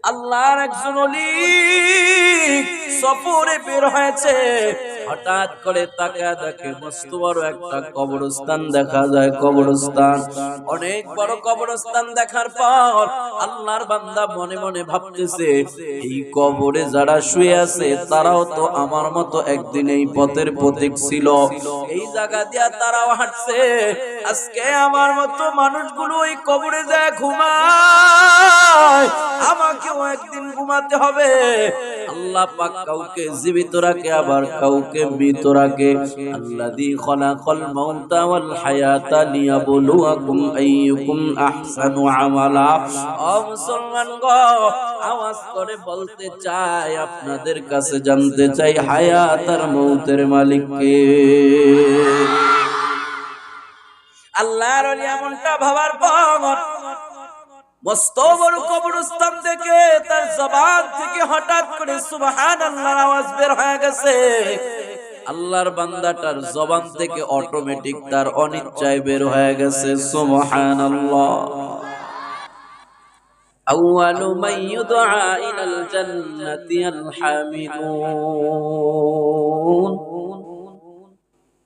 আল্লাহর একজন ওলি সফরে বের হয়েছে, হঠাৎ করে তাকায় দেখে মস্ত বড় একটা কবরস্থান দেখা যায়। কবরস্থান, অনেক বড় কবরস্থান দেখার পর আল্লাহর বান্দা মনে মনে ভাবতেছে, এই কবরে যারা শুয়ে আছে তারাও তো আমার মতো একদিন এই পথের পথিক ছিল, এই জায়গা দিয়া তারাও হাঁটছে। আজকে আমার মতো মানুষগুলো ওই কবরে যায় ঘুমায়, আমাকেও একদিন ঘুমাতে হবে। আল্লাহ পাক কাউকে জীবিত রাখে, আবার কাউকে মৃত রাখে। আল্লাযী খালাকাল মাউতা ওয়াল হায়াতা লিয়াবলুয়াকুম আইয়ুকুম আহসানু আমালা। ও মুসলমান গো, আওয়াজ করে বলতে চাই, আপনাদের কাছে জানতে চাই, হায়াত আর মৌতের মালিক কে? আল্লাহর ওলি এমনটা ভাবার পর মস্ত বড় কবরস্থান থেকে তার জবান থেকে হঠাৎ করে সুবহানাল্লাহর আওয়াজ বের হয়ে গেছে। আল্লাহর বান্দাটার জবান থেকে অটোমেটিক তার অনিচ্ছায় বের হয়ে গেছে সুবহানাল্লাহ। আউয়ালু মান ইউদআ ইলাল জান্নাতি আল হামিদুন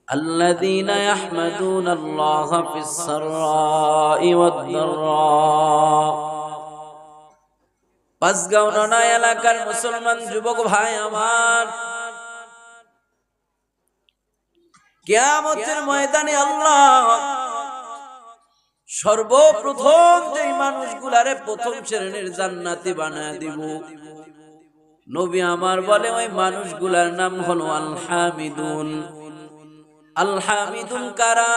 الذين يحمدون الله في السراء والضراء। পাঁচগাঁও ননা এলাকার মুসলমান যুবক ভাই আমার, কিয়ামতের ময়দানে আল্লাহ সর্বপ্রথম যে মানুষগুলারে প্রথম শ্রেণীর জান্নাতি বানায় দিব, নবী আমার বলে ওই মানুষগুলার নাম হলো আল হামিদুন। আল হামিদুন কারা?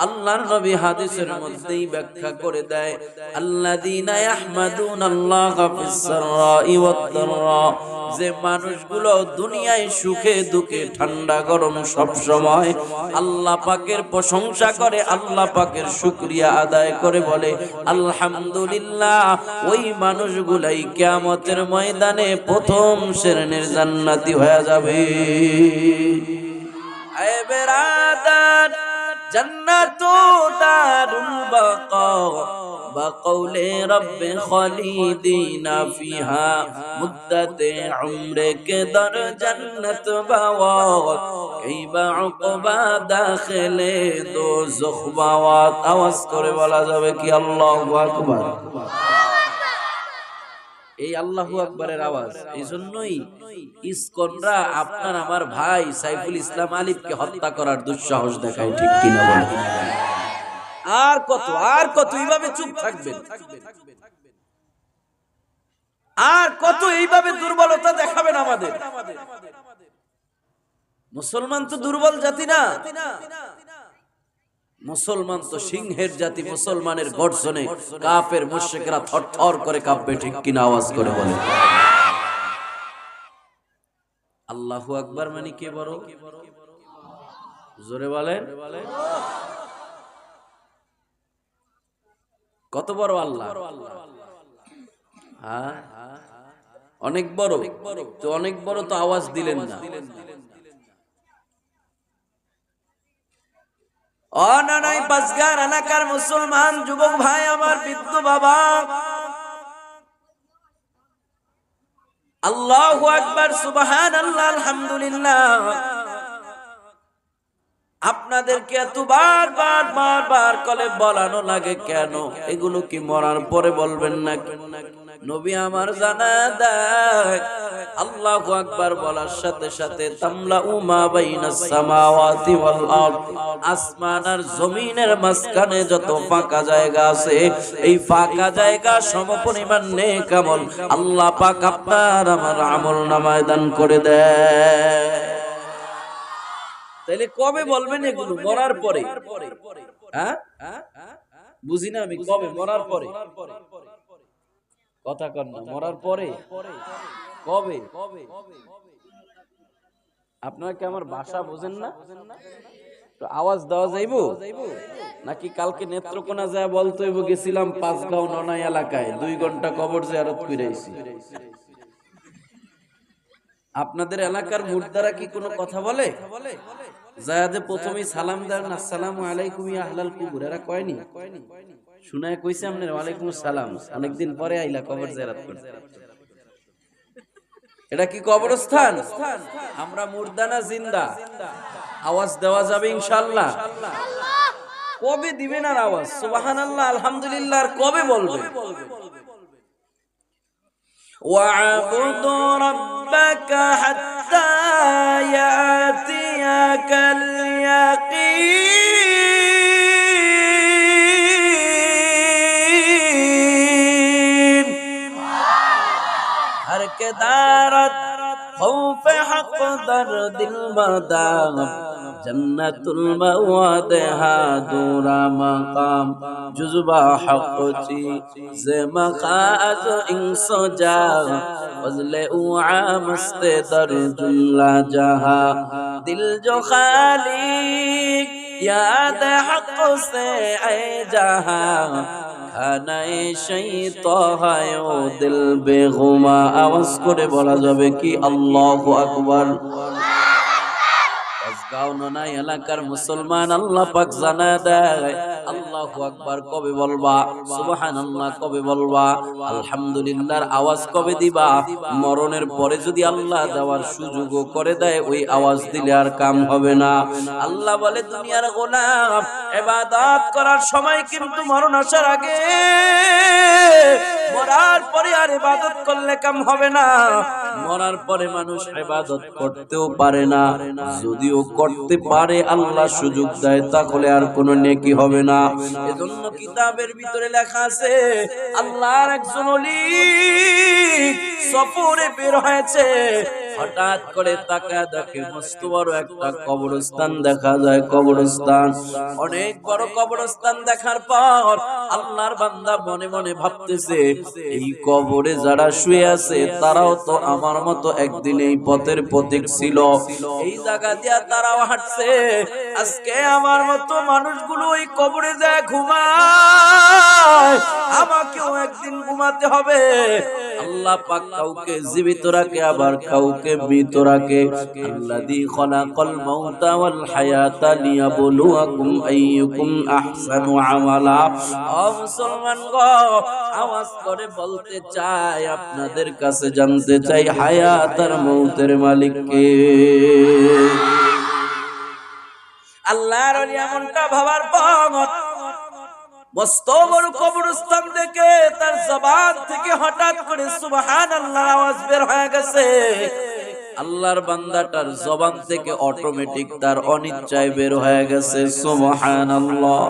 আল্লাহর নবী হাদিসের মধ্যেই ব্যাখ্যা করে দেয়, আল্লাযীনা ইয়াহমাদুনাল্লাহা ফিস সাররাই ওয়াদ দাররা, যে মানুষগুলো দুনিয়ায় সুখে দুঃখে ঠান্ডা গরম সব সময় আল্লাহ পাকের প্রশংসা করে, আল্লাহ পাকের শুকরিয়া আদায় করে, বলে আলহামদুলিল্লাহ, ওই মানুষগুলাই কিয়ামতের ময়দানে প্রথম শ্রেণীর জান্নাতি হয়ে যাবে। اے برادر جنت دار البقاء بقول رب خالدین فیها مدت عمر کے در جنت بواد کیب عقبہ داخل دوزخ بواد। আওয়াজ করে বলা যাবে কি আল্লাহু আকবার? এই আল্লাহু আকবারের আওয়াজ। এই জন্যই ইসকনরা আপনার আমার ভাই সাইফুল ইসলাম আলিফকে হত্যা করার দুঃসাহস দেখায়, ঠিক কিনা বলেন? আর কত এইভাবে চুপ থাকবেন? আর কত এইভাবে দুর্বলতা দেখাবেন আমাদের? মুসলমান তো দুর্বল জাতি না, মুসলমান তো সিংহের জাতি। মুসলমানের গর্জনে কাফের মুশরিকরা থরথর করে কাঁপবে, ঠিক কিনা আওয়াজ করে বলে। আল্লাহু আকবার মানে কে বড়? জোরে বলেন, কত বড় আল্লাহ? হ্যাঁ, অনেক বড়। তো অনেক বড় তো আওয়াজ দিলেন না। অনানাই পাঁচগাঁও এলাকার মুসলমান যুবক ভাই আমার, বৃদ্ধ বাবা, আল্লাহু আকবার, সুবহানাল্লাহ, আলহামদুলিল্লাহ। আপনাদেরকে এত বারবার কলে বলানো লাগে কেন? এগুলো কি মরার পরে বলবেন না? নবী আমার জানা দেয়, আল্লাহু আকবার বলার সাথে সাথে তামলাউ মা বাইনাস সামাওয়াতি ওয়াল আরদ, আসমান আর জমিনের মাঝখানে যত ফাঁকা জায়গা আছে, এই ফাঁকা জায়গা সমপরিমাণ নেক আমল আল্লাহ পাক আপনার আমার আমলনামায় দান করে দেয়। তাইলে কবে বলবেন এগুলো? মরার পরে। হ্যাঁ, বুঝি না আমি, কবে? মরার পরে। কথা কন না, মরার পরে কবে? আপনারা কি আমার ভাষা বোঝেন না? তো আওয়াজ দেওয়া যাইবো নাকি কালকে নেত্রকোনা যায় বলতে হইব গেছিলাম পাঁচগাঁও ননাই এলাকায় 2 ঘন্টা কবর জিয়ারত কইরাইছি? আপনাদের এলাকার মুর্দারা কি কোনো কথা বলে? যায়াদে প্রথমেই সালাম দেন, আসসালামু আলাইকুম ইয়া আহলাল কুবুর, এরা কয়নি? শুনায় কইছে আপনার ওয়ালাইকুম আসসালাম, অনেকদিন পরে আইলা কবর জিয়ারত করতে। এটা কি কবরস্থান? আমরা মুর্দা না জিন্দা? আওয়াজ দেওয়া যাবে ইনশাআল্লাহ? কবে দিবেন আর আওয়াজ? সুবহানাল্লাহ আলহামদুলিল্লাহ আর কবে বলবে? وَاعْبُدْ رَبَّكَ حَتَّى يَأْتِيَكَ الْيَقِينُ ہر کے دارت خوف حق در دل مدام جنت الموعد دورا مقام جزبہ حق چی زمخاز انس جا فضل اوعا مست در جملہ جہا دل جو خالی یاد حق سے اے جہا খানায়ে শৈতান ও দিল বেগুমা। আওয়াজ করে বলা যাবে কি আল্লাহু আকবার? গাঁও ননাই এলাকার মুসলমান আল্লাহ পাক জানা দেয় আল্লাহু আকবার কবে বলবা, সুবহানাল্লাহ কবে বলবা, আলহামদুলিল্লাহর আওয়াজ কবে দিবা? মরণের পরে যদি আল্লাহ দেওয়ার সুযোগ করে দেয় ওই আওয়াজ দিলে আর কাম হবে না। আল্লাহ বলে দুনিয়ার গোলাম ইবাদত করার সময় কিন্তু মরণ আসার আগে, মরার পরে আর ইবাদত করলে কাম হবে না। মরার পরে মানুষ ইবাদত করতেও পারে না, যদিও করতে পারে আল্লাহ সুযোগ দেয় তাহলে আর কোনো নেকি হবে না। এজন্য কিতাবের ভিতরে লেখা আছে আল্লাহর একজন ওলি সফরে বের হয়েছে, হঠাৎ করে তাকায় দেখে মস্ত বড় একটা কবরস্থান দেখা যায়। কবরস্থান, অনেক বড় কবরস্থান দেখার পর আল্লাহর বান্দা মনে মনে ভাবতেছে এই কবরে যারা শুয়ে আছে তারাও তো আমার মতো একদিন এই পথের পথিক ছিল, এই জায়গা দিয়া তারাও হাঁটছে। আজকে আমার মতো মানুষগুলো ওই কবরে যায় ঘুমায়, আমাকেও একদিন ঘুমাতে হবে। আল্লাহ পাক কাউকে জীবিত রাখে আবার কাউকে মৃত রাখে। আল্লাযী খালাকাল মাউতা ওয়াল হায়াতা লিয়াবলুয়াকুম আইয়ুকুম আহসানু আমালা। ও মুসলমান গো, আওয়াজ করে বলতে চাই, আপনাদের কাছে জানতে চাই হায়াত আর মউতের মালিক কে? আল্লাহর ওলি এমনটা ভাবার পর মস্ত বড় কবরস্থান দেখে তার জবান থেকে হঠাৎ করে সুবহানাল্লাহ আওয়াজ বের হয়ে গেছে। আল্লাহর বান্দাটার জবান থেকে অটোমেটিক তার অনিচ্ছায় বের হয়ে গেছে সুবহানাল্লাহ।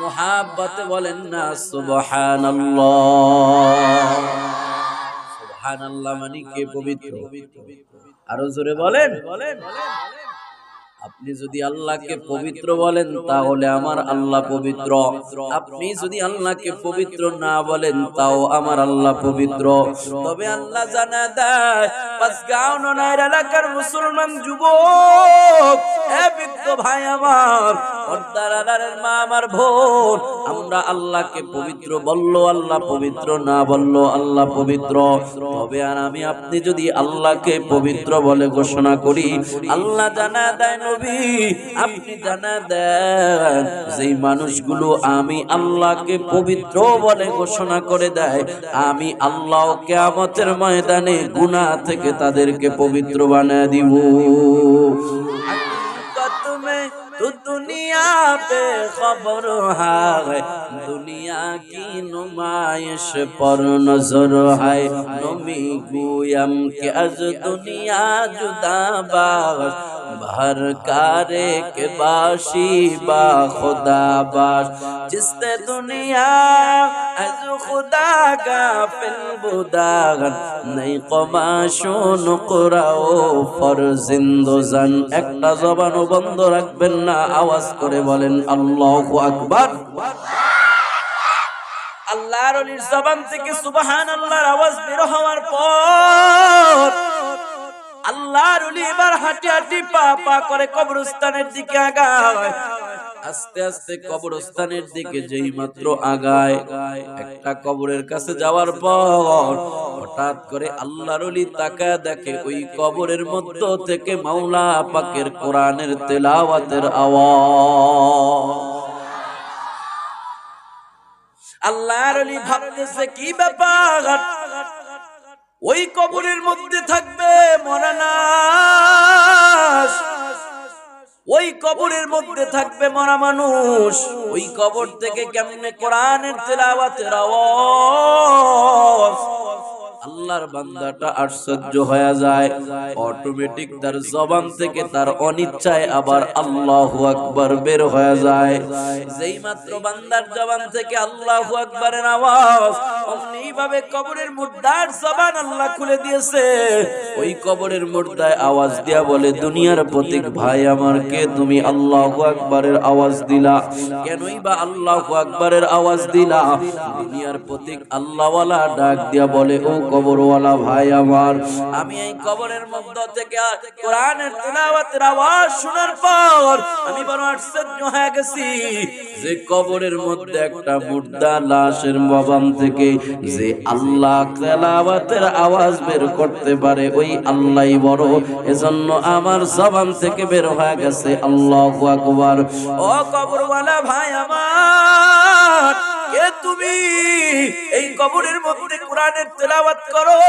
মুহাব্বতে বলেন না সুবহানাল্লাহ। সুবহানাল্লাহ মানে কে পবিত্র? আরো জোরে বলেন। আপনি যদি আল্লাহকে পবিত্র বলেন তাহলে আমার আল্লাহ পবিত্র, আপনি যদি আল্লাহকে পবিত্র না বলেন তাও আমার আল্লাহ পবিত্র। তবে আল্লাহ জানা দেয় পাঁচগাঁও ননাইর এলাকার মুসলমান যুবক, এ বৃদ্ধ ভাই আমার, পর্দার আড়ালের মা আমার বোন, আমরা আল্লাহকে পবিত্র বললো আল্লাহ পবিত্র, না বললো আল্লাহ পবিত্র। তবে আর আমি আপনি যদি আল্লাহকে পবিত্র বলে ঘোষণা করি, আল্লাহ জানা দেয় নবী আপনি জানা দেন যেই মানুষগুলো আমি আল্লাহকে পবিত্র বলে ঘোষণা করে দেয়, আমি আল্লাহ কিয়ামতের ময়দানে গুনাহ থেকে তাদেরকে পবিত্র বানায় দিব। तो दुनिया पे खबर है, दुनिया की नुमाइश पर नजर है, नमी गुयम के अज दुनिया जुदा बाश, भर कारे के बाशी बा खुदा बाश, जिसते दुनिया अज खुदा का फिल बुदागन नहीं कमाशुन कुराओ फर जिंदोजन। একটা জবানও বন্ধ রাখবেন না, আওয়াজ করে বলেন আল্লাহু আকবার। আল্লাহর ওলির জবান থেকে সুবহানাল্লাহর আওয়াজ বের হওয়ার পর আল্লাহর ওলি এবার হাঁটি হাঁটি পা পা করে কবরস্থানের দিকে আগায়। আস্তে আস্তে কবরস্থানের দিকে যেই মাত্র আগায়, একটা কবরের কাছে যাওয়ার পর হঠাৎ করে আল্লাহর ওলি তাকায় দেখে ওই কবরের মধ্য থেকে মাওলা পাকের কোরআনের তেলাওয়াতের আওয়াজ। আল্লাহর ওলি ভাবতেছে কি ব্যাপার, ওই কবরের মধ্যে থাকবে মরা লাশ, ওই কবরের মধ্যে থাকবে মরা মানুষ, ওই কবর থেকে কেমনে কোরআনের তেলাওয়াতের আওয়াজ। আল্লাহর বান্দাটা আশ্চর্য হয়ে যায়, অটোমেটিক তার জবান থেকে তার অনিচ্ছায় আবার আল্লাহু আকবার বের হয়ে যায়। যেই মাত্র বান্দার জবান থেকে আল্লাহু আকবারের আওয়াজ, অমনি ভাবে কবরের মুর্দার জবান আল্লাহ খুলে দিয়েছে। ওই কবরের মুর্দায় আওয়াজ দিয়া বলে, দুনিয়ার প্রতীক ভাই আমার কে তুমি আল্লাহু আকবারের আওয়াজ দিলা? কেনই বা আল্লাহু আকবারের আওয়াজ দিলা? দুনিয়ার প্রতীক আল্লাহওয়ালা ডাক দিয়া বলে, ও কবরওয়ালা ভাই আমার, আমি এই কবরের মধ্য থেকে কোরআনের তিলাওয়াতের আওয়াজ শোনার পর আমি বড় আশ্চর্য হয়ে গেছি যে কবরের মধ্যে একটা মুর্দা লাশের জবান থেকে যে আল্লাহ তিলাওয়াতের আওয়াজ বের করতে পারে ওই আল্লাহই বড়। এজন্য আমার জবান থেকে বের হয়ে গেছে আল্লাহু আকবার। ও কবরওয়ালা ভাই আমার, কে তুমি? এই কবরের মধ্যে কোরআনের তেলাওয়াত করো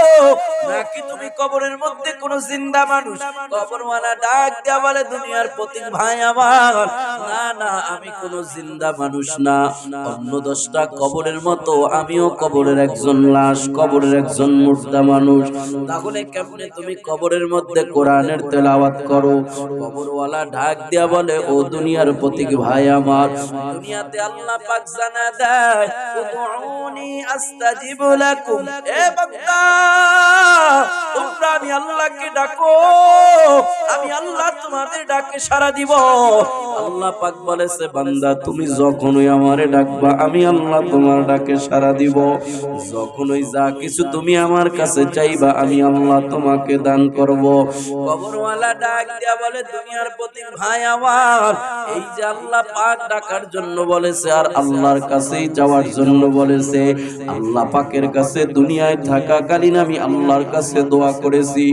নাকি তুমি কবরের মধ্যে কোন জিন্দা মানুষ? কবরওয়ালা ডাক দেয়া বলে, দুনিয়ার প্রতীক ভাই আমার, না না, আমি কোন জিন্দা মানুষ না, অন্য 10টা কবরের মতো আমিও কবরের একজন লাশ, কবরের একজন মুর্দা মানুষ। তাহলে কেমনে তুমি কবরের মধ্যে কোরআনের তেলাওয়াত করো? কবরওয়ালা ডাক দেয়া বলে, ও দুনিয়ার প্রতীক ভাই আমার, দুনিয়াতে আল্লাহ পাক জানা দেয়, উদউনি আস্তাজিব লাকুম, এ বান্দা তোমরা আমি আল্লাহকে ডাকো, আমি আল্লাহ তোমাদের ডাকে সাড়া দিব। আল্লাহ পাক বলেছে, বান্দা তুমি যখনই আমারে ডাকবা আমি আল্লাহ তোমার ডাকে সাড়া দিব। যখনই যা কিছু তুমি আমার কাছে চাইবা আমি আল্লাহ তোমাকে দান করব। কবরওয়ালা ডাক দিয়া বলে, দুনিয়ার প্রতীক ভাই আমার, এই যে আল্লাহ পাক ডাকার জন্য বলেছে আর আল্লাহর কাছেই যাওয়ার জন্য বলেছে, আল্লাহ পাকের কাছে দুনিয়ায় থাকাকালীন আমি আল্লাহর কাছে দোয়া করেছি,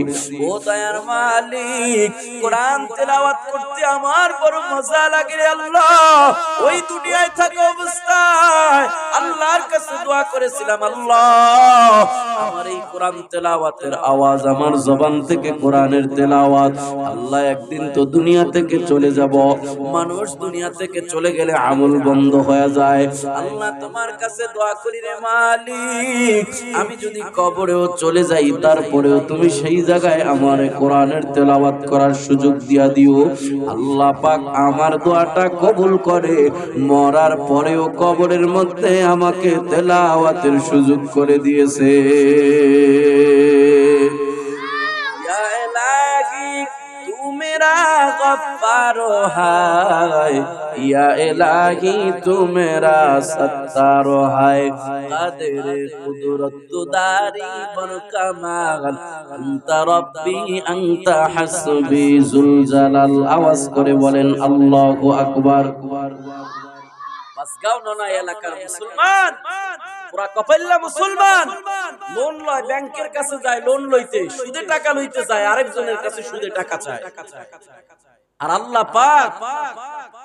ও দয়ার মালিক কোরআন তেলাওয়াত করতে আমার বড় মজা লাগে রে আল্লাহ। ওই দুনিয়ায় থাকা অবস্থায় আল্লাহর কাছে দোয়া করেছিলাম, আল্লাহ আমার এই কোরআন তেলাওয়াতের আওয়াজ, আমার জবান থেকে কোরআনের তেলাওয়াত, আল্লাহ একদিন তো দুনিয়া থেকে চলে যাব, মানুষ দুনিয়া থেকে চলে গেলে আমল বন্ধ হয়ে যায়, আল্লাহ তোমার কাছে দোয়া করি রে মালিক, আমি যদি কবরেও চলে যাই তারপরেও তুমি সেই জায়গায় আমার কোরআনের তেলাওয়াত করার সুযোগ দিয়া দিও। আল্লাহ পাক আমার দোয়াটা কবুল করে মরার পরেও কবরের মধ্যে আমাকে তেলাওয়াতের সুযোগ করে দিয়েছে। ইয়া ইলাহি তু মেরা গফফার হায়, ইয়া ইলাহি তু মেরা সত্তার হায়, কাদের কুদরত দারি বর কামাল, আনতা রব্বি আনতা হাসবি যুল জালাল। আওয়াজ করে বলেন আল্লাহু আকবার। পাঁচগাঁও ননা এলাকার মুসলমান, পুরা কপাল্লা মুসলমান, লোন লয়, ব্যাংকের কাছে যায় লোন লইতে, সুদে টাকা লইতে যায়, আরেকজনের কাছে সুদে টাকা চায়। আর আল্লাহ পাক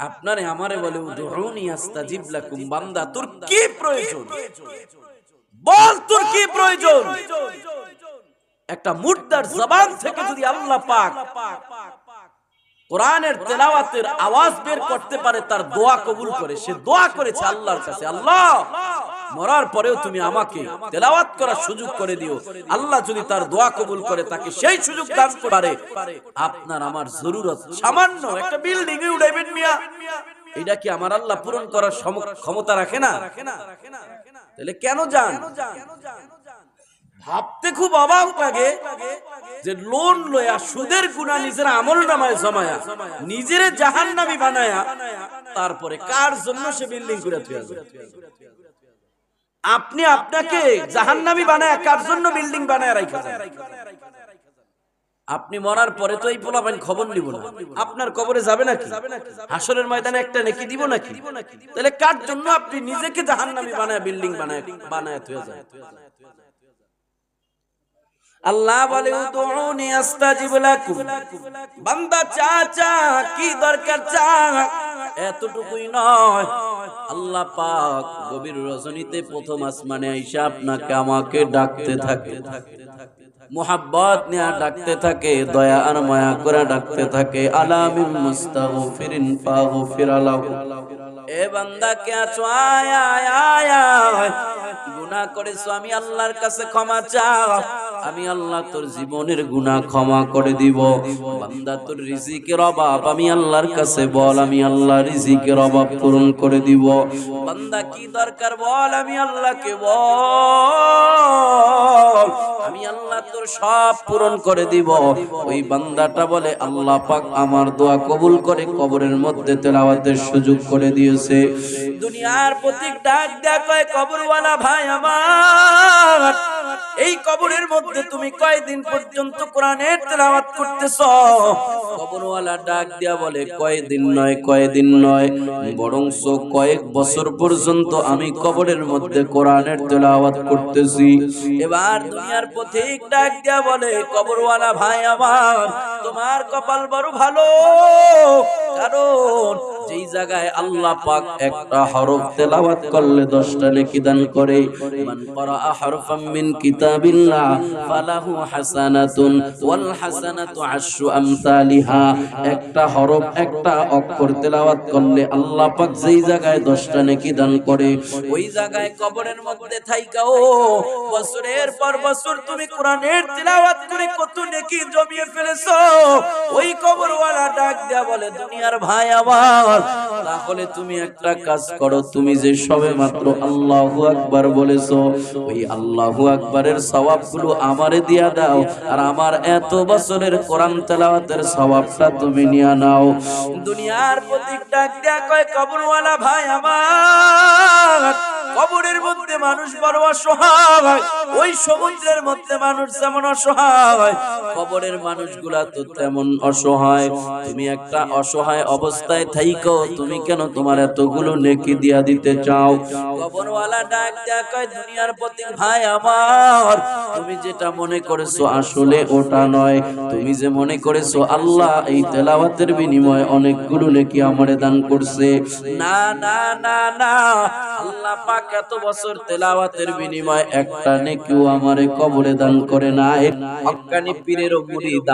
আপনারে আমারে বলে, উদউনি আস্তাজিব লাকুম, বান্দা তোর কি প্রয়োজন বল, তোর কি প্রয়োজন? একটা মুর্দার জবান থেকে যদি আল্লাহ পাক কোরআনের তেলাওয়াতের আওয়াজ বের করতে পারে, তার দোয়া কবুল করে। সে দোয়া করেছে আল্লাহর কাছে, আল্লাহ মরার পরেও তুমি আমাকে তেলাওয়াত করার সুযোগ করে দিও। আল্লাহ যদি তার দোয়া কবুল করে, তাকে সেই সুযোগ দান করে। আপনার আমার জরুরত সামান্য একটা বিল্ডিং এ উঠাইবেন মিয়া, এটা কি আমার আল্লাহ পূরণ করার ক্ষমতা রাখে না? তাহলে কেন যান? ভাবতে খুব অবাক লাগে যে লোন লয়া সুদের গুনাহ নিজের আমলনামায় জমায়া নিজের জাহান্নামী বানায়া তারপরে কার জন্য সে বিল্ডিং করে থুয়া যায়? আপনি আপনাকে জাহান্নামী বানায়া কার জন্য বিল্ডিং বানায়া রাখা যায়? আপনি মরার পরে তো এই পোলাপান খবর নিব না, আপনার কবরে যাবে নাকি? হাসরের ময়দানে একটা নেকি দিব নাকি? তাহলে কার জন্য আপনি নিজেকে জাহান্নামী বানায়া বিল্ডিং বানায়া থুয়া যায়? আল্লাহ বলে উদউনি আস্তাজিব লাকুম, বান্দা চা চা, কি দরকার চা, এতটুকুই নয়, আল্লাহ পাক গভীর রজনীতে প্রথম আসমানে আইসা আপনাকে আমাকে ডাকতে থাকে, মুহাব্বত নিয়ে ডাকতে থাকে, দয়া আর মায়া করে ডাকতে থাকে, আলামিন মুস্তাগফিরিন ফাগফির লাহু, এ বান্দা কে আছো, আয় আয় আয় আয়, গুনাহ করেছো, আমি আল্লাহর কাছে ক্ষমা চাও, আমি আল্লাহ তোর জীবনের গুনাহ ক্ষমা করে দিব। বান্দা তোর রিজিকের অভাব, আমি আল্লাহর কাছে বল, আমি আল্লাহ রিজিকের অভাব পূরণ করে দিব। বান্দা কি দরকার বল, আমি আল্লাহকে বল, আমি আল্লাহ তোর সব পূরণ করে দিব। ওই বান্দাটা বলে আল্লাহ পাক আমার দোয়া কবুল করে কবরের মধ্যে তেলাওয়াতের সুযোগ করে দিয়েছে। দুনিয়ার প্রতীক ডাক দেয়া কয়, কবরওয়ালা ভাই আমার, এই কবরের মধ্যে তুমি কয়দিন পর্যন্ত কোরআনের তেলাওয়াত করতেছ? কবরওয়ালা ডাক দিয়া বলে, কয়দিন নয়, কয়দিন নয়, বরংস কয়েক বছর পর্যন্ত আমি কবরের মধ্যে কোরআনের তেলাওয়াত করতেছি। এবার দুনিয়ার পথিক ডাক দিয়া বলে, কবরওয়ালা ভাই আমার, তোমার কপাল বড় ভালো, কারণ যেই জায়গায় আল্লাহ পাক একটা হরফ তেলাওয়াত করলে 10টা নেকি দান করে, মান ক্বারাআ হারফাম মিন কিতাবিল্লাহ ফালাহু হাসানাতুন ওয়াল হাসানাতু আশরু আমসালিহা, একটা হরফ একটা অক্ষর তেলাওয়াত করলে আল্লাহ পাক যেই জায়গায় 10টা নেকি দান করে, ওই জায়গায় কবরের মধ্যে থাইকাও বছরের পর বছর তুমি কোরআনের তেলাওয়াত করে কত নেকি জমিয়ে ফেলেছো। ওই কবরওয়ালা ডাক দেয়া বলে, দুনিয়ার ভাই আমার, তাহলে তুমি একটা কাজ করো, তুমি যে সবে মাত্র আল্লাহু আকবার বলেছো, ওই আল্লাহু আকবারের সওয়াবগুলো আমারে দিয়া দাও, আর আমার এত বছরের কোরআন তেলাওয়াতের সওয়াবটা তুমি নিয়ে নাও। দুনিয়ার প্রতীক ডাক দেয়া কয়, কবরওয়ালা ভাই আমার, কবরের মধ্যে মানুষ বড় অসহায়, ওই সমুদ্রের মধ্যে মানুষ যেমন অসহায়, কবরের মানুষগুলা তো তেমন অসহায়। তুমি একটা অসহায় অবস্থায় থাইকো, তুমি কেন তোমার এতগুলো নেকি দিয়া দিতে চাও? কবরওয়ালা ডাক দেয়া কয়, দুনিয়ার প্রতীক ভাই আমার, তুমি যেটা মনে করেছো আসলে ওটা নয়। তুমি যে মনে করেছো আল্লাহ এই তেলাওয়াতের বিনিময়ে অনেকগুলো নেকি আমারে দান করছে, না না না না, আল্লাহ পাক এত বছর তেলাওয়াতের বিনিময়ে একটা নেকিও আমারে কবরে দান করে নাই। হক্কানি পীরের মুরিদ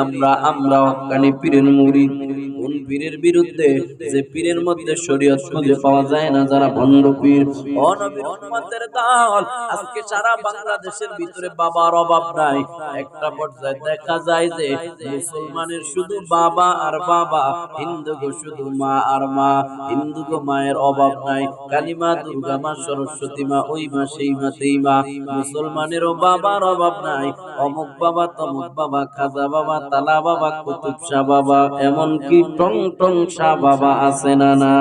আমরা হক্কানি পীরের মুরিদ। কোন পীরের বিরুদ্ধে? যে পীরের মধ্যে শরীয়ত খুঁজে পাওয়া যায় না, যারা ভণ্ড পীর, অনবীর উম্মতের দল। আজকে সারা বাংলাদেশের ভিতরে বাবার অভাব নাই। একটা পর্যায়ে দেখা যায় যে মুসলমানের শুধু বাবা আর বাবা, হিন্দুগো শুধু মা আর মা। হিন্দুগো মায়ের অভাব নাই, কালিমা, দুর্গা মা, সরস্বতী মা, ওই মা, সেই মা, তেই মা। মুসলমানেরও বাবার অভাব নাই, অমুক বাবা, তমুক বাবা, খাজা বাবা, তালা বাবা, কুতুব শাহ বাবা, এমনকি টং টং শাহ বাবা আছে না না?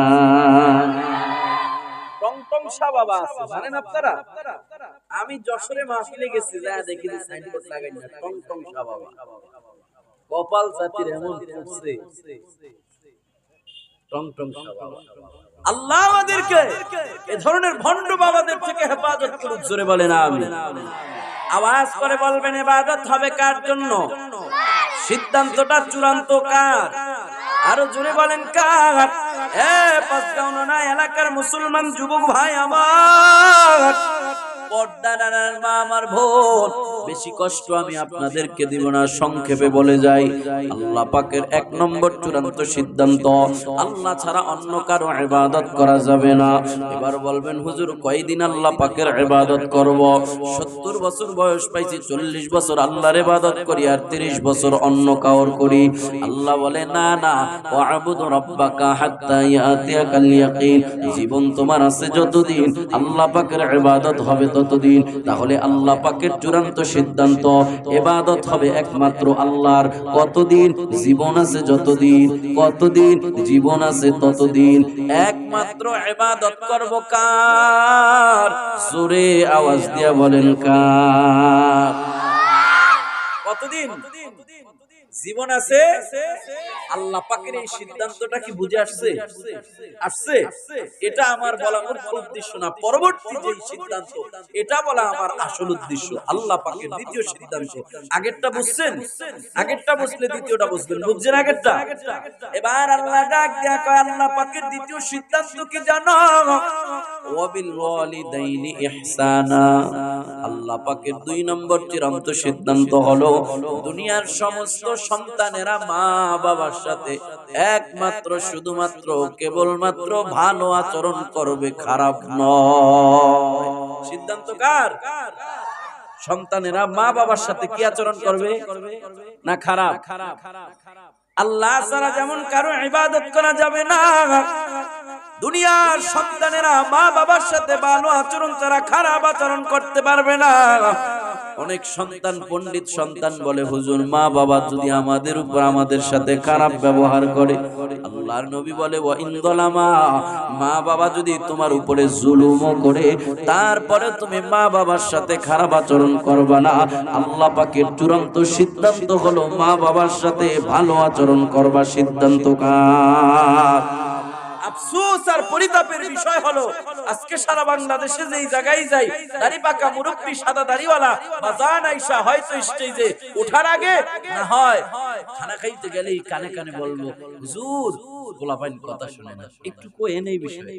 টং টং শাহ বাবা আছে, জানেন আপনারা? আমি যশোরে মাহফিলে গেছি, যা দেখি যে সাইনবোর্ড লাগাই না, টং টং শাহ বাবা। কপাল জাতির এমন করছে, টং টং শাহ বাবা। আল্লাহ আমাদেরকে এই ধরনের ভণ্ড বাবাদের থেকে হেফাজত করুক, জোরে বলেন আমিন। আওয়াজ করে বলবেন, ইবাদত হবে কার জন্য? সিদ্ধান্তটা চূড়ান্ত কার? আরো জোরে বলেন কার? পাঁচগাঁও না এলাকার মুসলমান যুবক ভাই আমার, পর্দার মা আমার বোন, বেশি কষ্ট আমি আপনাদেরকে দিব না, সংক্ষেপে বলে যাই। আল্লাহ পাকের 1 নম্বর চূড়ান্ত সিদ্ধান্ত, আল্লাহ ছাড়া অন্য কারো ইবাদত করা যাবে না। এবার বলবেন, হুজুর কয়দিন আল্লাহ পাকের ইবাদত করব? 70 বছর বয়স পাইছি, 40 বছর আল্লাহর ইবাদত করি আর 30 বছর অন্য কাউর করি। আল্লাহ বলে, না না, ওয়াবুদু রাব্বাকা হাত্তা ইয়াতিয়াকাল ইয়াকিন। জীবন তোমার আছে যতদিন আল্লাহ পাকের ইবাদত হবে ততদিন। তাহলে আল্লাহ পাকের চূড়ান্ত সিদ্ধান্ত, ইবাদত হবে একমাত্র আল্লাহর। কতদিন? জীবন আছে যতদিন। কতদিন? জীবন আছে ততদিন। একমাত্র ইবাদত করব কার? জোরে আওয়াজ দিয়া বলেন কার? কতদিন? জীবন আছে। আল্লাহ পাকের এই সিদ্ধান্তটা কি বুঝে আসছে? আসছে। এটা আমার বলা মুখ্য উদ্দেশ্য না, পরবর্তী যে সিদ্ধান্ত এটা বলা আমার আসল উদ্দেশ্য। আল্লাহ পাকের দ্বিতীয় সিদ্ধান্ত। আগেরটা বুঝছেন? আগেরটা বুঝলে দ্বিতীয়টা বুঝবেন। বুঝছেন আগেরটা? এবার আল্লাহ ডাক দেয়া কয় আল্লাহ পাকের দ্বিতীয় সিদ্ধান্ত কি জানো? ওয়াবিল ওয়ালিদাইনি ইহসানা। আল্লাহ পাকের 2 নম্বর চূড়ান্ত সিদ্ধান্ত হলো দুনিয়ার সমস্ত সন্তানেরা মা বাবার সাথে একমাত্র শুধুমাত্র কেবলমাত্র ভালো আচরণ করবে, খারাপ নয়। সিদ্ধান্ত কার? সন্তানেরা মা বাবার সাথে কি আচরণ করবে? না খারাপ? আল্লাহ ছাড়া যেমন কারো ইবাদত করা যাবে না, দুনিয়ার সন্তানেরা মা বাবার সাথে ভালো আচরণ ছাড়া খারাপ আচরণ করতে পারবে না। অনেক সন্তান পণ্ডিত সন্তান বলে, হুজুর মা বাবা যদি আমাদের উপর আমাদের সাথে খারাপ ব্যবহার করে, আল্লাহর নবী বলে ওয়া ইন যালামা, মা বাবা যদি তোমার উপরে জুলুমও করে তারপরে তুমি মা বাবার সাথে খারাপ আচরণ করবা না। আল্লাহ পাকের চূড়ান্ত সিদ্ধান্ত হলো মা বাবার সাথে ভালো আচরণ করবা। সিদ্ধান্ত কার? আফসোস আর পরিতাপের বিষয় হলো আজকে সারা বাংলাদেশে যেই জায়গায় যাই, দাড়ি পাকা মুরব্বি সাদা দাড়িওয়ালা বাজান আইসা হয়তো স্টেজে ওঠার আগে না হয় খানা খাইতে গেলেই কানে কানে বলবো, হুজুর গোলাপাইন কথা শুনে না, একটু কোয়েন এই বিষয়ে,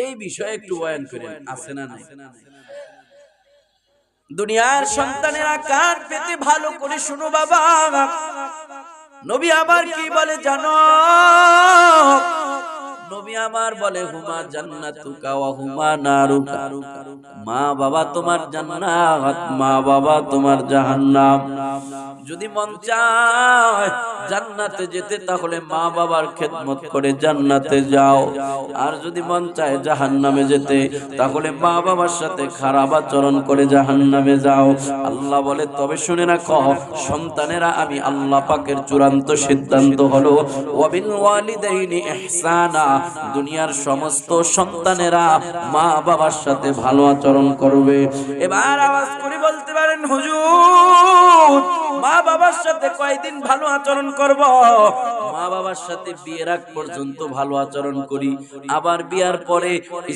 এই বিষয়ে একটু বয়ান করেন। আছে না নাই? দুনিয়ার সন্তানেরা কান পেতে ভালো করে শুনো বাবা, নবী আমার কি বলে জানো? নবী আমার বলে হুমা জান্নাতুকা ওয়া হুমা নারুকা। মা বাবা তোমার জান্নাত, মা বাবা তোমার জাহান্নাম। যদি মন চায় জান্নাতে যেতে তাহলে মা বাবার খেদমত করে জান্নাতে যাও, আর যদি মন চায় জাহান্নামে যেতে তাহলে মা বাবার সাথে খারাপ আচরণ করে জাহান্নামে যাও। আল্লাহ বলে তবে শুনে রাখো সন্তানেরা, আমি আল্লাহ পাকের চূড়ান্ত সিদ্ধান্ত হলো ওয়াবিল ওয়ালিদাইনি ইহসানা, দুনিয়ার সমস্ত সন্তানেরা মা বাবার সাথে ভালো আচরণ করবে। এবার আওয়াজ করে বলতে পারেন হুজুর মা বাবার সাথে কয়দিন ভালো আচরণ করব? মা বাবার সাথে বিয়ের আগ পর্যন্ত ভালো আচরণ করি, আবার বিয়ার পরে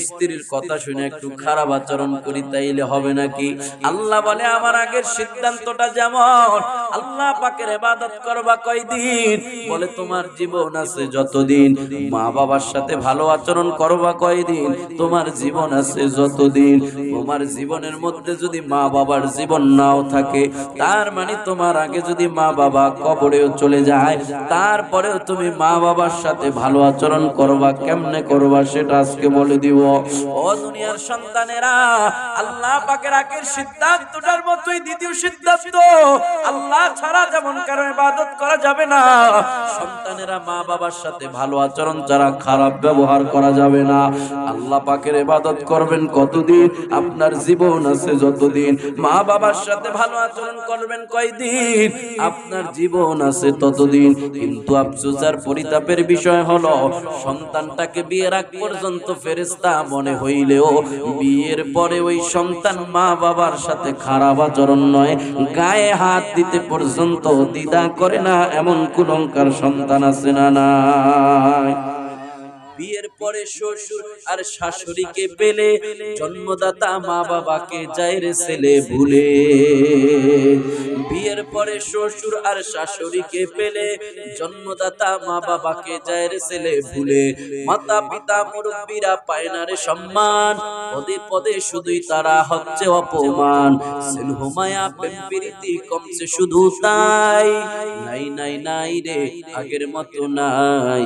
স্ত্রীর কথা শুনে একটু খারাপ আচরণ করি, তাইলে হবে নাকি? আল্লাহ বলে আমার আগের সিদ্ধান্তটা যেমন, আল্লাহ পাকের ইবাদত করবা কয়দিন? বলে তোমার জীবন আছে যতদিন। মা বাবার সাথে ভালো আচরণ করবা কয়দিন? তোমার জীবন আছে যতদিন। তোমার জীবনের মধ্যে যদি মা বাবার জীবন নাও থাকে, তার মানে তোমার আগে যদি মা বাবা কবরেও চলে যায়, তারপরেও তুমি মা বাবার সাথে ভালো আচরণ করবা। কেমনে করবা সেটা আজকে বলে দিব। ও দুনিয়ার সন্তানেরা, আল্লাহ পাকের আগের সিদ্ধান্তটার মতোই দ্বিতীয় সিদ্ধান্ত, আল্লাহ ছাড়া যেমন কারো ইবাদত করা যাবে না, সন্তানেরা মা বাবার সাথে ভালো আচরণ ছাড়া খারাপ ব্যবহার করা যাবে না। আল্লাহ পাকের ইবাদত করবেন কতদিন? আপনার জীবন আছে যতদিন। মা বাবার সাথে ভালো আচরণ করবেন কয়দিন? আপনার জীবন আছে ততদিন। কিন্তু আফসোস আর পরিতাপের বিষয় হলো সন্তানটাকে বিয়ের আগ পর্যন্ত ফেরেশতা মনে হইলেও বিয়ের পরে ওই সন্তান মা বাবার সাথে খারাপ আচরণ নয়, গায়ে হাত দিতে পর্যন্ত দ্বিধা করে না, এমন কুলঙ্কার সন্তান আছে না নাই? বিয়ের পরে শ্বশুর আর শাশুড়িকে পেলে জন্মদাতা মা বাবাকে যায় রে ছেলে ভুলে। বিয়ের পরে শ্বশুর আর শাশুড়িকে পেলে জন্মদাতা মা বাবাকে যায় রে ছেলে ভুলে। মাতা পিতা মুরব্বীরা পায় না রে সম্মান, পদে পদে শুধুই তারা হচ্ছে অপমান। স্নেহ মায়া প্রেম প্রীতি কমছে শুধু তাই, নাই নাই নাই রে আগের মতো নাই,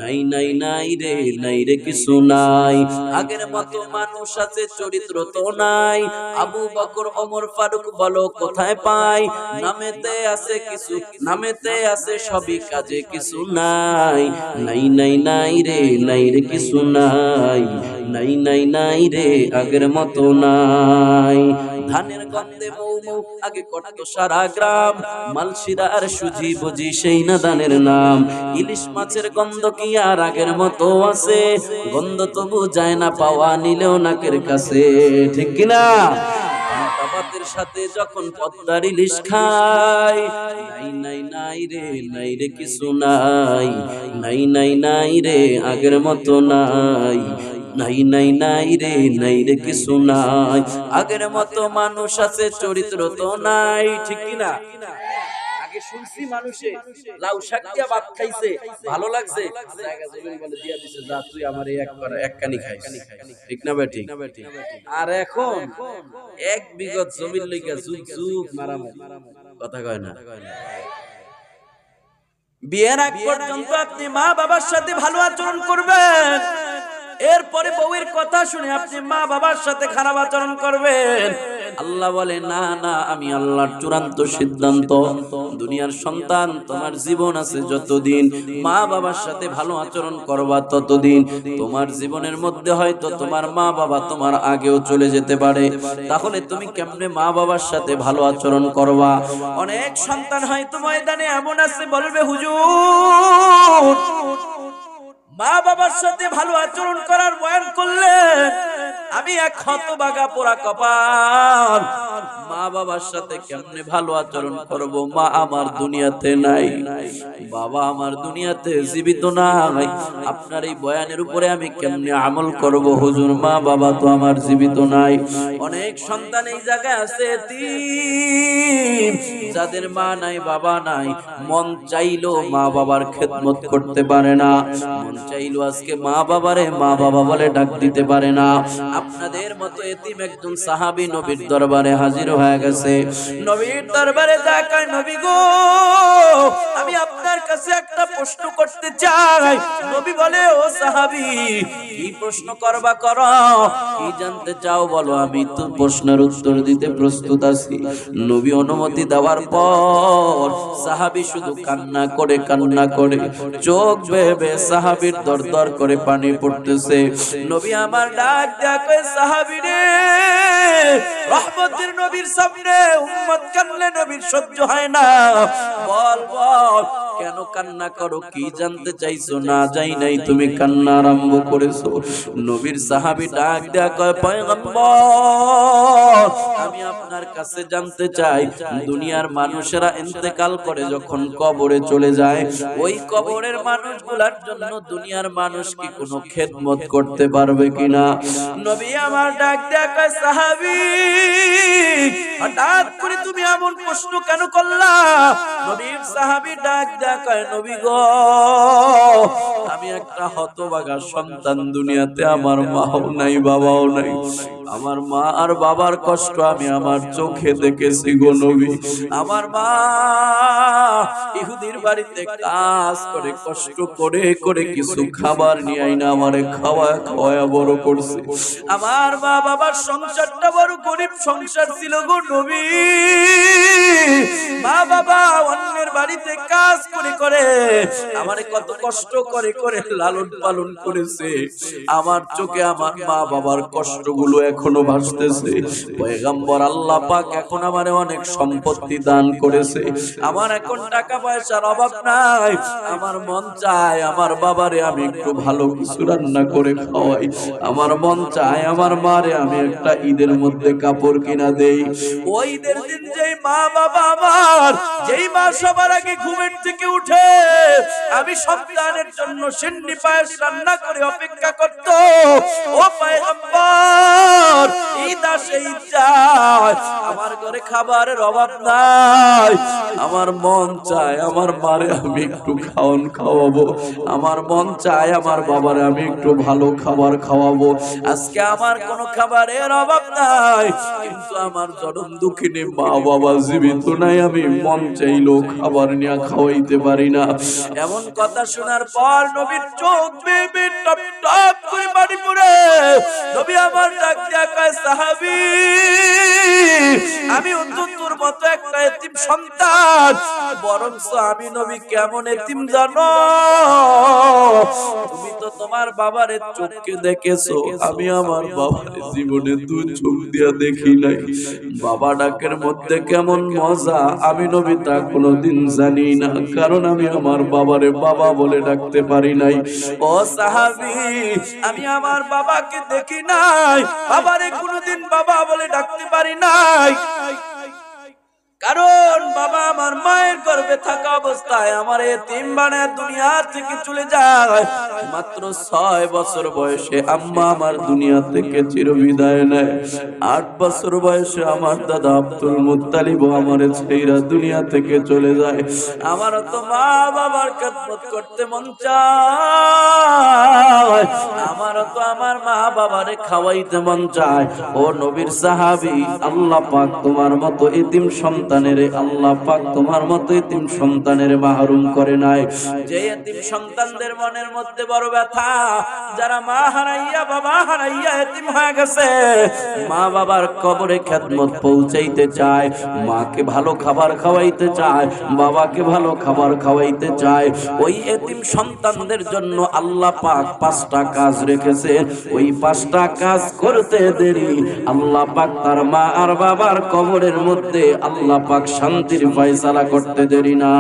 নাই নাই নাই রে নাই রে কিছু নাই। আগের মতো মানুষ আছে চরিত্র তো নাই। আবু বকর ওমর ফারুক বলো কোথায় পাই? নামেতে আছে কিছু, নামেতে আছে সবই, কাজে কিছু নাই, নাই নাই নাই রে নাই রে কিছু নাই, নাই নাই নাই রে আগের মতো নাই। ধানের গন্ধে মৌ মৌ আগে করতো সারা গ্রাম, মালশিরা আর সুজি বুঝি সেই না ধানের নাম। ইলিশ মাছের গন্ধ কি আর আগের মতো আছে? গন্ধ তবু যায় না পাওয়া, নিলেও নাকের কাছে, ঠিক কিনা? ভাতের সাথে যখন পদ্মার ইলিশ খাই, নাই নাই নাই রে, নাই রে কিছু নাই, নাই নাই নাই রে আগের মতো নাই, নাই নাই নাই রে, নাই রে কিছু নাই, আগের মতো মানুষ আছে চরিত্র তো নাই। ঠিক কিনা? আগে শুনছি মানুষে লাউ শাক দিয়া ভাত খাইছে, ভালো লাগছে, জায়গা জমি বলে দিয়া দিছে, যা তুই আমার এই এক কানি খাইস। ঠিক না বেটি? আর এখন এক বিঘত জমির লইগা যুগ যুগ মারামারি, কথা কয় না। বিয়ের আগ পর্যন্ত আপনি মা বাবার সাথে ভালো আচরণ করবেন, এরপরে বউয়ের কথা শুনে আপনি মা বাবার সাথে খারাপ আচরণ করবেন। আল্লাহ বলে না না, আমি আল্লাহর চূড়ান্ত সিদ্ধান্ত, দুনিয়ার সন্তান তোমার জীবন আছে যতদিন মা বাবার সাথে ভালো আচরণ করবা ততদিন। তোমার জীবনের মধ্যে হয়তো তোমার মা বাবা তোমার আগেও চলে যেতে পারে, তাহলে তুমি কেমনে মা বাবার সাথে ভালো আচরণ করবা? অনেক সন্তান হয়তো ময়দানে এমন আছে বলবে, হুজুর মা বাবার সাথে ভালো আচরণ করার বয়ান করলে আমি এক হতভাগা পোড়া কপাল, মা বাবার সাথে কেমনে ভালো আচরণ করব? মা আমার দুনিয়াতে নাই, বাবা আমার দুনিয়াতে জীবিত নাই, আপনার এই বয়ানের উপরে আমি কেমনে আমল করব হুজুর? মা বাবা তো আমার জীবিত নাই। অনেক সন্তান এই জায়গায় আছে এতিম, যাদের মা নাই বাবা নাই, মন চাইলো মা বাবার খেদমত করতে পারে না, মন চাইলো আজকে মা বাবারে মা বাবা বলে ডাক দিতে পারে না। আপনাদের মতো এতিম একজন সাহাবী নবীর দরবারে হাজির হয়ে গেছে। নবীর দরবারে যা কয়, নবী গো আমি আপনার কাছে একটা প্রশ্ন করতে চাই। নবী বলে, ও সাহাবী কি প্রশ্ন করবা করো, কি জানতে চাও বলো, আমি তো প্রশ্নের উত্তর দিতে প্রস্তুত আছি। নবী অনুমতি দেওয়ার পর সাহাবী শুধু কান্না করে চোখ বেয়ে সাহাবীর দরদর করে পানি পড়তেছে। নবী আমার ডাক দেয়া কয়, সাহাবী রে, রহমতের নবীর সামনে উম্মত কানলে নবীর সহ্য হয় না, বল বল কেন কান্না করো, কি জানতে চাইছো? না যাই নাই তুমি কান্না আরম্ভ করেছো। নবীর সাহাবী ডাক দেয়া কয়, পয়গম্বর আমি আপনার কাছে জানতে চাই, দুনিয়ার মানুষেরা ইন্তেকাল করে যখন কবরে চলে যায়, ওই কবরের মানুষগুলোর জন্য দুনিয়ার মানুষ কি কোনো খেদমত করতে পারবে কিনা? নবী আমার ডাক দেয়া কয়, সাহাবী হঠাৎ করে তুমি এমন প্রশ্ন কেন করলা? নবীর সাহাবী ডাক দেয়া কয়, নবী গো আমি একটা হতভাগা সন্তান, দুনিয়াতে আমার মাও নাই বাবাও নাই, আমার মা আর বাবার কষ্ট আমি আমার চোখে দেখেছি গো নবী। আমার মা ইহুদির বাড়িতে কাজ করে কষ্ট করে করে কিছু খাবার নিয়ে আইনা আমারে খাওয়া বড় করছে। আমার মা বাবার সংসারটা বড় গরিব সংসার ছিল গো নবী। মা বাবা অন্যের বাড়িতে কাজ করে করে আমারে কত কষ্ট করে করে লালন পালন করেছে। আমার চোখে আমার মা বাবার কষ্টগুলো এখনো ভাসতেছে। পয়গম্বর আল্লাহ পাক এখন আমারে অনেক সম্পত্তি দান করেছে, আমার এখন টাকা পয়সার অভাব নাই। আমার মন চায় আমার বাবারে আমি একটু ভালো কিছু রান্না করে খাওয়াই, আমার মন চায় আমার মারে আমি একটা ঈদের মধ্যে কাপড় কিনা দেই। ওই ঈদের দিন যেই মা বাবা আমার, যেই মা সবার আগে ঘুমের থেকে উঠে আমি সন্তানের জন্য সিন্নি পায়েস রান্না করে অপেক্ষা করত, ও পয়গম্বর ঈদ আসে ঈদ যায়, আমার ঘরে খাবারের অভাব নাই। আমার মন চায় আমার মারে আমি একটু খাওয়াবো, আমার মন চায় আমার বাবারে আমি একটু ভালো খাবার খাওয়াবো। আজকে আমার কোনো খাবারের অভাব নাই, কিন্তু আমার জনম দুঃখিনী মা বাবা জীবিত নাই, আমি মন চাইলো খাবার নিয়ে খাওয়াইতে পারি না। এমন কথা শোনার পর নবীর চোখ বেয়ে টপ টপ করে পানি পড়ে। নবী আমার ডাক দিয়া কয়, সাহাবী আমি তোর মতো একটা এতিম সন্তান, বরঞ্চ আমি নবী কেমন এতিম জানো? তুমি তো তোমার বাবারে চোখকে দেখেছো, আমি আমার বাবার জীবনে দুই চোখ দিয়া দেখি নাই। বাবা ডাকের মধ্যে কেমন মজা আমি নবী তা কোনোদিন জানি না, কারণ আমি আমার বাবারে বাবা বলে ডাকতে পারি নাই। ও সাহাবী, আমি আমার বাবাকে দেখি নাই, বাবারে কোনোদিন বাবা বলে ডাকতে পারি নাই, কারণ বাবা আমার মায়ের গর্ভে থাকা অবস্থায় আমার এতিম বানায় দুনিয়া থেকে চলে যায়। মাত্র 6 বছর বয়সে আম্মা আমার দুনিয়া থেকে চিরবিদায় নেয়। 8 বছর বয়সে আমার দাদা আব্দুল মুত্তালিব আমার ছেড়ে দুনিয়া থেকে চলে যায়। আমার তো মা বাবার খেদমত করতে মন চায়, আমার তো আমার মা বাবারে খাওয়াইতে মন চায়। ও নবীর সাহাবী, আল্লাহ পাক তোমার মতো এতিম সন্তানের, আল্লাহ পাক তোমার মতো এতিম সন্তানের মাহরুম করে নাই। যে এতিম সন্তানদের মনের মধ্যে বড় ব্যথা, যারা মা হারাইয়া বাবা হারাইয়া এতিম হয়ে গেছে, মা বাবার কবরে খেদমত পৌঁছাইতে চায়, মাকে ভালো খাবার খাওয়াইতে চায়, বাবাকে ভালো খাবার খাওয়াইতে চায়, ওই এতিম সন্তানদের জন্য আল্লাহ পাক 5টা কাজ রেখেছে। ওই 5টা কাজ করতে দেরি, আল্লাহ পাক তার মা আর বাবার কবরের মধ্যে আল্লাহ পাক শান্তির ফয়সালা করতে দেরি না।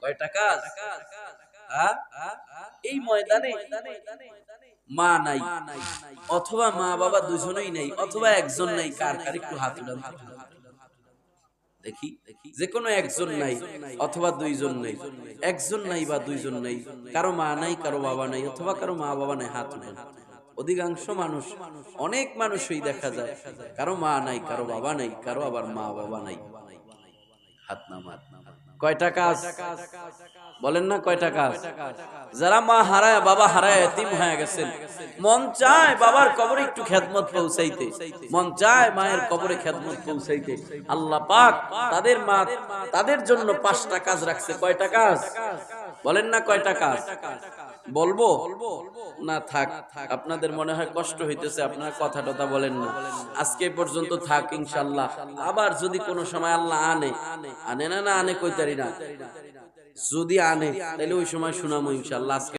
কয়টা কাজ? এই ময়দানে মা নাই, অথবা মা বাবা দুজনেই নাই, অথবা একজন নাই, কার কার একটু হাত উঠান দেখি। যে কোনো একজন নাই, অথবা দুইজন নাই, একজন নাই বা দুইজন নাই, কারো মা নাই, কারো বাবা নাই, অথবা কারো মা বাবা নাই, হাত উঠান। অধিকাংশ মানুষ, অনেক মানুষই দেখা যায় কারো মা নাই, কারো বাবা নাই, কারো আবার মা বাবা নাই, হাত নামান। কয়টা কাজ বলেন না? কয়টা কাজ? যারা মা হারায় বাবা হারায় এতিম হয়ে গেছেন, মন চায় বাবার কবরে একটু খেদমত পৌঁছাইতে, মন চায় মায়ের কবরে খেদমত পৌঁছাইতে, আল্লাহ পাক তাদের মা তাদের জন্য 5টা কাজ রাখছে। কয়টা কাজ বলেন না? কয়টা কাজ বলবো না? থাক, আপনাদের মনে হয় কষ্ট হইতেছে, আপনারা কথা টথা বলেন না। আজকে পর্যন্ত থাক, ইনশাআল্লাহ আবার যদি কোনো সময় আল্লাহ আনে না, আনে কইতারি না, যদি আনে তাহলে ওই সময় শুনামো ইনশাআল্লাহ।